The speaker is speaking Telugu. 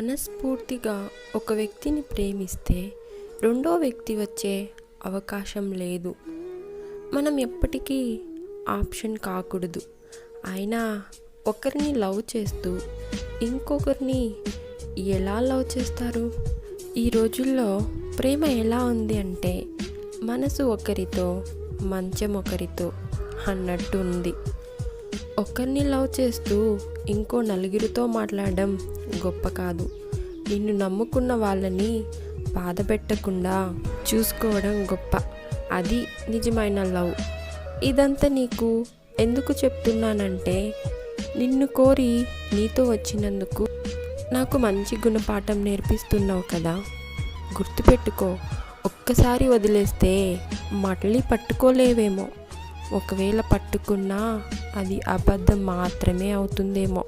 మనస్ఫూర్తిగా ఒక వ్యక్తిని ప్రేమిస్తే రెండో వ్యక్తి వచ్చే అవకాశం లేదు. మనం ఎప్పటికీ ఆప్షన్ కాకూడదు. అయినా ఒకరిని లవ్ చేస్తూ ఇంకొకరిని ఎలా లవ్ చేస్తారు? ఈ రోజుల్లో ప్రేమ ఎలా ఉంది అంటే మనసు ఒకరితో మంచం ఒకరితో అన్నట్టు ఉంది. ఒకరిని లవ్ చేస్తూ ఇంకో నలుగురితో మాట్లాడడం గొప్ప కాదు. నిన్ను నమ్ముకున్న వాళ్ళని బాధ పెట్టకుండా చూసుకోవడం గొప్ప. అది నిజమైన లవ్. ఇదంతా నీకు ఎందుకు చెప్తున్నానంటే నిన్ను కోరి నీతో వచ్చినందుకు నాకు మంచి గుణపాఠం నేర్పిస్తున్నావు కదా. గుర్తుపెట్టుకో, ఒక్కసారి వదిలేస్తే మళ్ళీ పట్టుకోలేవేమో. ఒకవేళ పట్టుకున్నా అది అబద్ధం మాత్రమే అవుతుందేమో.